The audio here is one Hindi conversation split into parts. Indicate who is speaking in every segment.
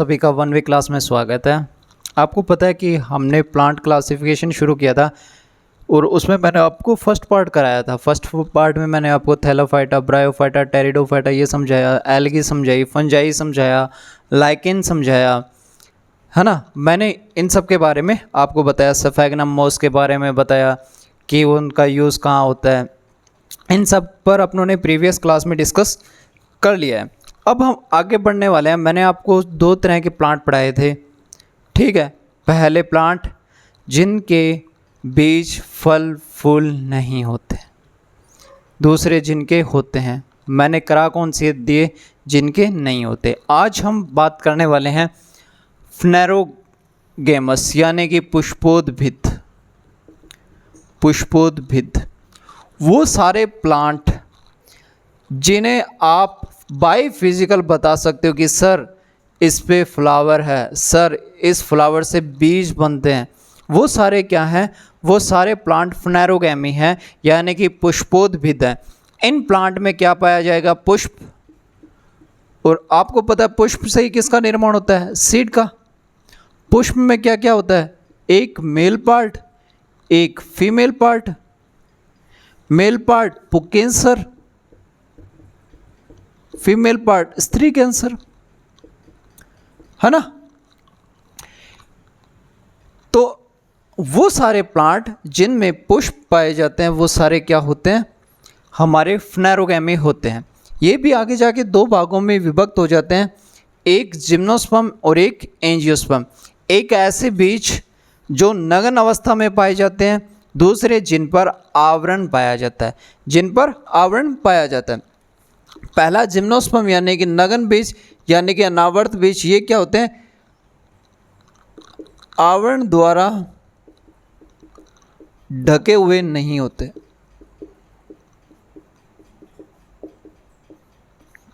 Speaker 1: सभी का वन वे क्लास में स्वागत है। आपको पता है कि हमने प्लांट क्लासिफिकेशन शुरू किया था और उसमें मैंने आपको फर्स्ट पार्ट कराया था। फर्स्ट पार्ट में मैंने आपको थैलोफाइटा, ब्रायोफाइटा, टेरिडोफाइटा ये समझाया, एल्गी समझाई, फंजाई समझाया, लाइकेन समझाया, है ना। मैंने इन सब के बारे में आपको बताया, सफेगनम मॉस के बारे में बताया कि उनका यूज़ कहाँ होता है। इन सब पर अपनों ने प्रीवियस क्लास में डिस्कस कर लिया है। अब हम आगे बढ़ने वाले हैं। मैंने आपको दो तरह के प्लांट पढ़ाए थे, ठीक है। पहले प्लांट जिनके बीज फल फूल नहीं होते, दूसरे जिनके होते हैं। मैंने करा कौन से दिए? जिनके नहीं होते। आज हम बात करने वाले हैं फ्नेरोगेमस यानी कि पुष्पोद्भिद। पुष्पोद्भिद वो सारे प्लांट जिन्हें आप बाय फिजिकल बता सकते हो कि सर इस पे फ्लावर है, सर इस फ्लावर से बीज बनते हैं, वो सारे क्या हैं? वो सारे प्लांट फ्नेरोगेमी हैं यानी कि पुष्पोद्भिद हैं। इन प्लांट में क्या पाया जाएगा? पुष्प। और आपको पता है पुष्प से ही किसका निर्माण होता है? सीड का। पुष्प में क्या क्या होता है? एक मेल पार्ट, एक फीमेल पार्ट। मेल पार्ट पुंकेसर, फीमेल पार्ट स्त्री कैंसर, है ना। तो वो सारे प्लांट जिनमें पुष्प पाए जाते हैं वो सारे क्या होते हैं? हमारे फ्नेरोगेमी होते हैं। ये भी आगे जाके दो भागों में विभक्त हो जाते हैं, एक जिम्नोस्पर्म और एक एंजियोस्पर्म। एक ऐसे बीज जो नग्न अवस्था में पाए जाते हैं, दूसरे जिन पर आवरण पाया जाता है, जिन पर आवरण पाया जाता है। पहला जिम्नोस्पर्म यानी कि नग्न बीज यानी कि अनावर्त बीज, ये क्या होते हैं? आवरण द्वारा ढके हुए नहीं होते,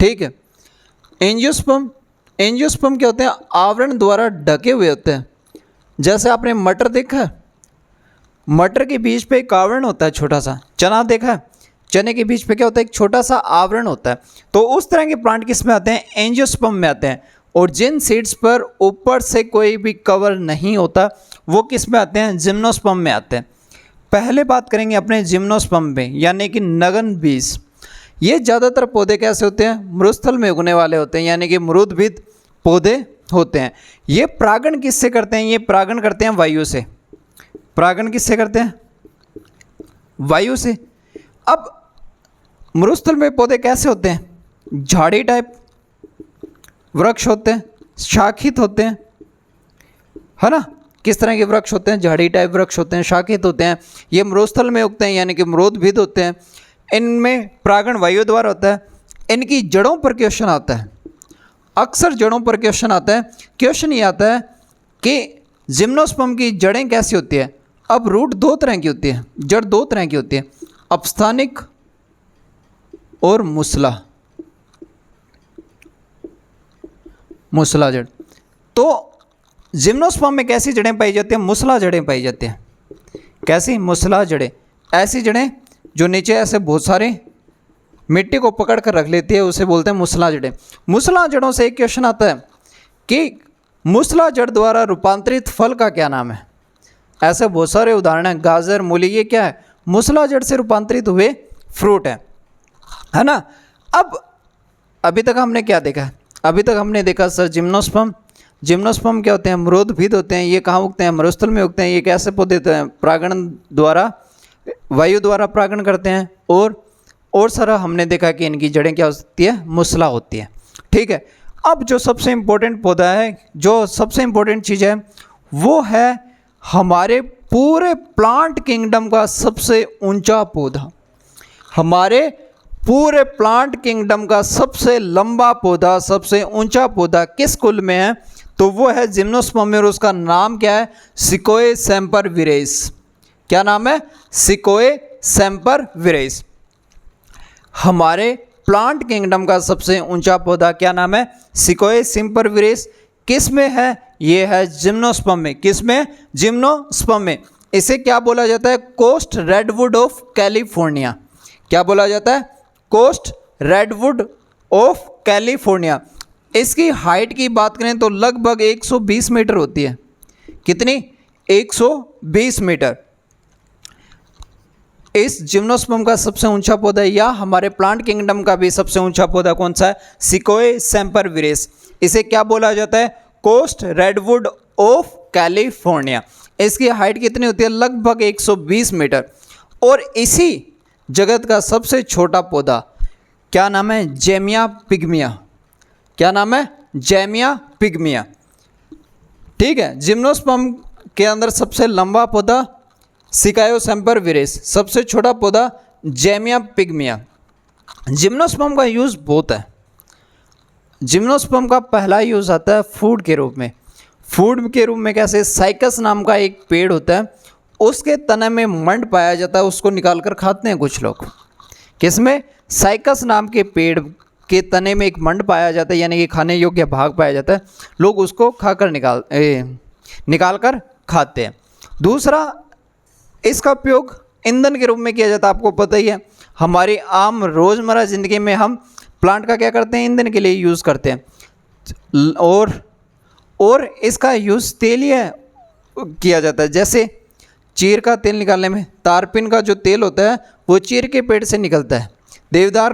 Speaker 1: ठीक है। एंजियोस्पर्म, एंजियोस्पर्म क्या होते हैं? आवरण द्वारा ढके हुए होते हैं। जैसे आपने मटर देखा है, मटर के बीज पे एक आवरण होता है छोटा सा। चना देखा है, चने के बीज पे क्या होता है? एक छोटा सा आवरण होता है। तो उस तरह के प्लांट किस में आते हैं? एंजियोस्पर्म में आते हैं। और जिन सीड्स पर ऊपर से कोई भी कवर नहीं होता वो किस में आते हैं? जिम्नोस्पर्म में आते हैं। पहले बात करेंगे अपने जिम्नोस्पर्म में यानी कि नग्न बीज। ये ज़्यादातर पौधे कैसे होते हैं? मरुस्थल में उगने वाले होते हैं यानी कि मरुद्भिद पौधे होते हैं। ये परागण किससे करते हैं? ये परागण करते हैं वायु से। परागण किससे करते हैं? वायु से। अब मरुस्थल में पौधे कैसे होते हैं? झाड़ी टाइप वृक्ष होते हैं, शाखित होते हैं, है ना। किस तरह के वृक्ष होते हैं? झाड़ी टाइप वृक्ष होते हैं, शाखित होते हैं। ये मरुस्थल में उगते हैं यानी कि मरुद्भिद होते हैं। इनमें परागण वायु द्वारा होता है। इनकी जड़ों पर क्वेश्चन आता है, अक्सर जड़ों पर क्वेश्चन आता है। क्वेश्चन ये आता है कि जिम्नोस्पर्म की जड़ें कैसी होती है? अब रूट दो तरह की होती है, जड़ दो तरह की होती है, अपस्थानिक और मुसला, मुसला जड़। तो जिम्नोस्पर्म में कैसी जड़ें पाई जाती हैं? मुसला जड़ें पाई जाती हैं। कैसी? मुसला जड़ें। ऐसी जड़ें जो नीचे ऐसे बहुत सारे मिट्टी को पकड़ कर रख लेती है, उसे बोलते हैं मुसला जड़ें। मुसला जड़ों से एक क्वेश्चन आता है कि मुसला जड़ द्वारा रूपांतरित फल का क्या नाम है? ऐसे बहुत सारे उदाहरण हैं। गाजर, मूली, ये क्या है? मुसला जड़ से रूपांतरित हुए फ्रूट है ना। अब अभी तक हमने क्या देखा? अभी तक हमने देखा सर जिम्नोस्पर्म। जिम्नोस्पर्म क्या होते हैं? मरुद्भिद होते हैं। ये कहाँ उगते हैं? मरुस्थल में उगते हैं। ये कैसे पौधे होते हैं? परागण द्वारा, वायु द्वारा परागण करते हैं। और सारा हमने देखा कि इनकी जड़ें क्या होती है? मुसला होती है, ठीक है। अब जो सबसे इम्पोर्टेंट पौधा है, जो सबसे इम्पोर्टेंट चीज़ है, वो है हमारे पूरे प्लांट किंगडम का सबसे ऊंचा पौधा। हमारे पूरे प्लांट किंगडम का सबसे लंबा पौधा, सबसे ऊंचा पौधा किस कुल में है? तो वो है जिम्नोस्पर्म में। और उसका नाम क्या है? सिकोए सेम्परविरेस। क्या नाम है? सिकोए सेम्परविरेस। हमारे प्लांट किंगडम का सबसे ऊंचा पौधा क्या नाम है? सिकोए सेम्परविरेस। किस में है? ये है जिम्नोस्पर्म में। किस में? जिम्नोस्पर्म में। इसे क्या बोला जाता है? Coast redwood of California. क्या बोला जाता है? Coast redwood of California. इसकी हाइट की बात करें तो लगभग 120 मीटर होती है। कितनी? 120 मीटर। इस जिम्नोस्पर्म का सबसे ऊंचा पौधा या हमारे प्लांट किंगडम का भी सबसे ऊंचा पौधा कौन सा है? सिकोए सेम्परविरेस। इसे क्या बोला जाता है? Coast redwood of California. इसकी हाइट कितनी होती है? लगभग 120 मीटर। और इसी जगत का सबसे छोटा पौधा क्या नाम है? जेमिया पिग्मिया। क्या नाम है? जेमिया पिग्मिया। ठीक है। जिम्नोस्पर्म के अंदर सबसे लंबा पौधा सिकायो सेम्परविरेस, सबसे छोटा पौधा जेमिया पिग्मिया। जिम्नोस्पर्म का यूज़ बहुत है। जिम्नोस्पर्म का पहला यूज़ आता है फूड के रूप में। फूड के रूप में कैसे? साइकस नाम का एक पेड़ होता है, उसके तने में मंड पाया जाता है, उसको निकाल कर खाते हैं कुछ लोग। किसमें? साइकस नाम के पेड़ के तने में एक मंड पाया जाता है, यानी कि खाने योग्य भाग पाया जाता है, लोग उसको खाकर निकाल कर खाते हैं। दूसरा, इसका उपयोग ईंधन के रूप में किया जाता है। आपको पता ही है, हमारी आम रोज़मर्रा ज़िंदगी में हम प्लांट का क्या करते हैं? ईंधन के लिए यूज़ करते हैं। और इसका यूज़ तेलीय किया जाता है, जैसे चीर का तेल निकालने में। तारपीन का जो तेल होता है वो चीर के पेड़ से निकलता है, देवदार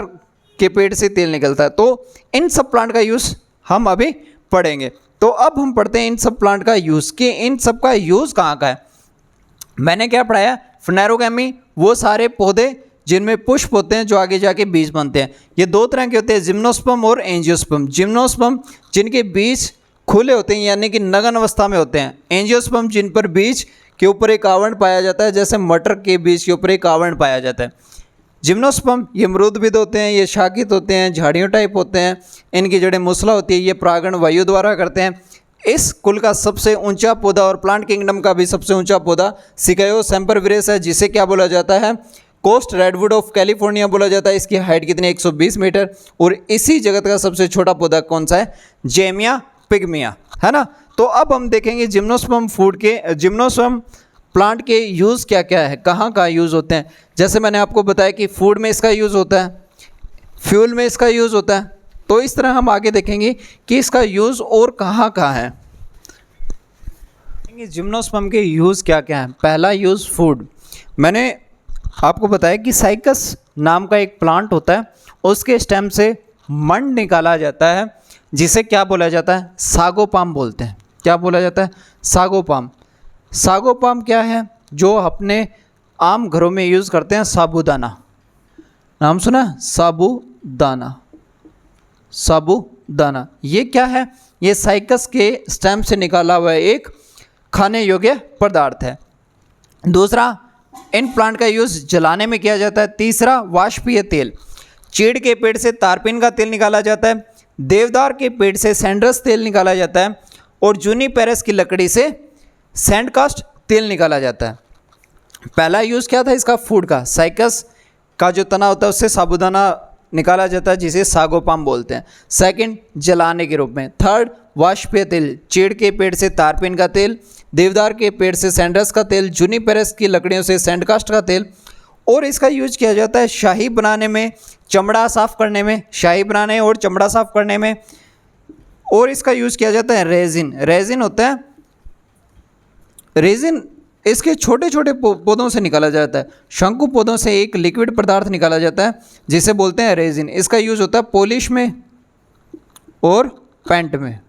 Speaker 1: के पेड़ से तेल निकलता है। तो इन सब प्लांट का यूज़ हम अभी पढ़ेंगे। तो अब हम पढ़ते हैं इन सब प्लांट का यूज़, कि इन सब का यूज़ कहाँ का है। मैंने क्या पढ़ाया? फ्नेरोगैमी, वो सारे पौधे जिनमें पुष्प होते हैं जो आगे जाके बीज बनते हैं। ये दो तरह के होते हैं, जिम्नोस्पर्म और एंजियोस्पर्म। जिम्नोस्पर्म जिनके बीज खुले होते हैं यानी कि नगन अवस्था में होते हैं। एंजियोस्पर्म जिन पर बीज के ऊपर एक आवरण पाया जाता है, जैसे मटर के बीज के ऊपर एक आवरण पाया जाता है। जिम्नोस्पर्म ये मृदविद होते हैं, ये शाखित होते हैं, झाड़ियों टाइप होते हैं, इनकी जड़ें मूसला होती है, ये परागण वायु द्वारा करते हैं। इस कुल का सबसे ऊंचा पौधा और प्लांट किंगडम का भी सबसे ऊंचा पौधा सिकायो सेम्परविरेस है, जिसे क्या बोला जाता है? कोस्ट रेडवुड ऑफ कैलिफोर्निया बोला जाता है। इसकी हाइट कितनी? 120 मीटर। और इसी जगत का सबसे छोटा पौधा कौन सा है? जेमिया पिग्मिया, है ना। तो अब हम देखेंगे जिम्नोस्पर्म प्लांट के यूज़ क्या क्या है, कहाँ कहाँ यूज़ होते हैं। जैसे मैंने आपको बताया कि फूड में इसका यूज़ होता है, फ्यूल में इसका यूज़ होता है। तो इस तरह हम आगे देखेंगे कि इसका यूज़ और कहाँ कहाँ है। जिम्नोस्पर्म के यूज़ क्या क्या है। पहला यूज़ फूड। मैंने आपको बताया कि साइकस नाम का एक प्लांट होता है, उसके स्टेम से मंड निकाला जाता है, जिसे क्या बोला जाता है? सागोपाम बोलते हैं। क्या बोला जाता है? सागोपाम। सागोपाम क्या है? जो अपने आम घरों में यूज़ करते हैं, साबूदाना। नाम सुना? साबूदाना। साबूदाना ये क्या है? ये साइकस के स्टेम से निकाला हुआ एक खाने योग्य पदार्थ है। दूसरा, इन प्लांट का यूज़ जलाने में किया जाता है। तीसरा, वाष्पीय तेल। चीड़ के पेड़ से तारपीन का तेल निकाला जाता है, देवदार के पेड़ से सैंड्रस तेल निकाला जाता है, और जूनिपेरस की लकड़ी से सैंडकास्ट तेल निकाला जाता है। पहला यूज़ क्या था इसका? फूड का। साइकस का जो तना होता है उससे साबूदाना निकाला जाता है, जिसे सागोपाम बोलते हैं। सेकंड, जलाने के रूप में। थर्ड, वाष्पीय तेल। चीड़ के पेड़ से तारपीन का तेल, देवदार के पेड़ से सैंड्रस का तेल, जूनिपेरस की लकड़ियों से सैंडकास्ट का तेल। और इसका यूज किया जाता है शाही बनाने में, चमड़ा साफ़ करने में, शाही बनाने और चमड़ा साफ़ करने में। और इसका यूज़ किया जाता है रेजिन। रेजिन होता है, रेजिन इसके छोटे छोटे पौधों से निकाला जाता है। शंकु पौधों से एक लिक्विड पदार्थ निकाला जाता है जिसे बोलते हैं रेजिन। इसका यूज़ होता है पॉलिश में और पेंट में।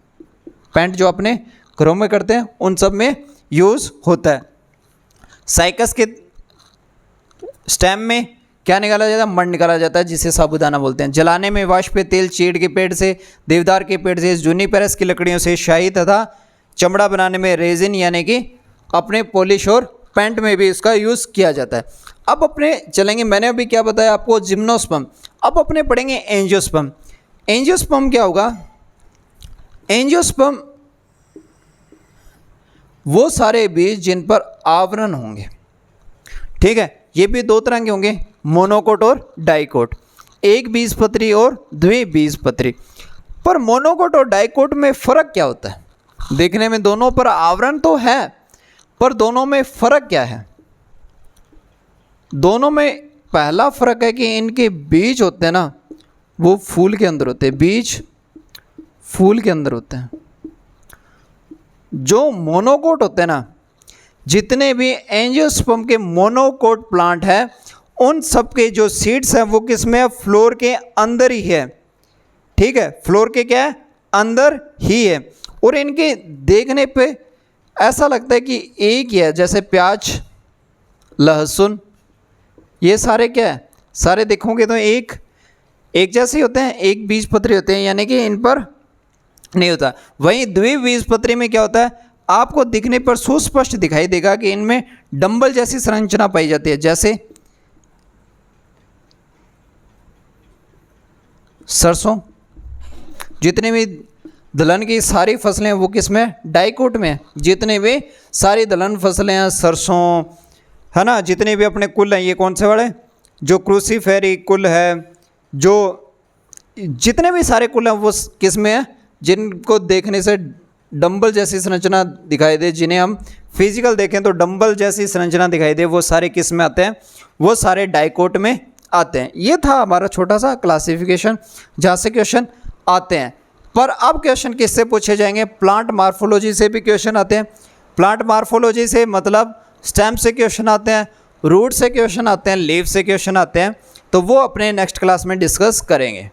Speaker 1: पेंट जो अपने घरों में करते हैं उन सब में यूज़ होता है। साइकस के स्टेम में क्या निकाला जाता है? मंड निकाला जाता है, जिसे साबूदाना बोलते हैं। जलाने में वाष्पीय तेल चीड़ के पेड़ से, देवदार के पेड़ से, जूनिपेरस की लकड़ियों से, शाही तथा चमड़ा बनाने में रेजिन यानी कि अपने पॉलिश और पेंट में भी इसका यूज़ किया जाता है। अब अपने चलेंगे, मैंने अभी क्या बताया आपको? जिम्नोस्पर्म। अब अपने पढ़ेंगे एंजियोस्पर्म। एंजियोस्पर्म क्या होगा? एंजियोस्पर्म वो सारे बीज जिन पर आवरण होंगे। ठीक है, ये भी दो तरह के होंगे, मोनोकोट और डाइकोट। एक बीजपत्री और द्विबीजपत्री। पर मोनोकोट और डाइकोट में फ़र्क क्या होता है? देखने में दोनों पर आवरण तो है, पर दोनों में फ़र्क क्या है? दोनों में पहला फ़र्क है कि इनके बीज होते हैं ना, वो फूल के अंदर होते हैं। बीज फूल के अंदर होते हैं। जो मोनोकोट होते हैं ना, जितने भी एंजियोस्पर्म के मोनोकोट प्लांट है, उन सब के जो सीड्स हैं वो किस में है? फ्लोर के अंदर ही है। ठीक है, फ्लोर के क्या है? अंदर ही है। और इनके देखने पे ऐसा लगता है कि एक ही है, जैसे प्याज, लहसुन, ये सारे क्या है? सारे देखोगे तो एक जैसे होते हैं, एक बीजपत्री होते हैं, यानी कि इन पर नहीं होता। वहीं द्विबीजपत्री में क्या होता है? आपको दिखने पर सुस्पष्ट दिखाई देगा कि इनमें डंबल जैसी संरचना पाई जाती है। जैसे सरसों, जितने भी दलहन की सारी फसलें वो किस में? डाइकोट में। जितने भी सारी दलहन फसलें हैं, सरसों है ना, जितने भी अपने कुल हैं, ये कौन से वाले? जो क्रूसीफेरी कुल है, जो जितने भी सारे कुल हैं वो किस में है? जिनको देखने से डंबल जैसी संरचना दिखाई दे, जिन्हें हम फिजिकल देखें तो डंबल जैसी संरचना दिखाई दे, वो सारे किस में आते हैं? वो सारे डाइकोट में आते हैं। ये था हमारा छोटा सा क्लासिफिकेशन, जहाँ से क्वेश्चन आते हैं। पर अब क्वेश्चन किससे पूछे जाएंगे? प्लांट मार्फोलॉजी से भी क्वेश्चन आते हैं। प्लांट मार्फोलॉजी से मतलब स्टेम से क्वेश्चन आते हैं, रूट से क्वेश्चन आते हैं, लीफ से क्वेश्चन आते हैं। तो वो अपने नेक्स्ट क्लास में डिस्कस करेंगे।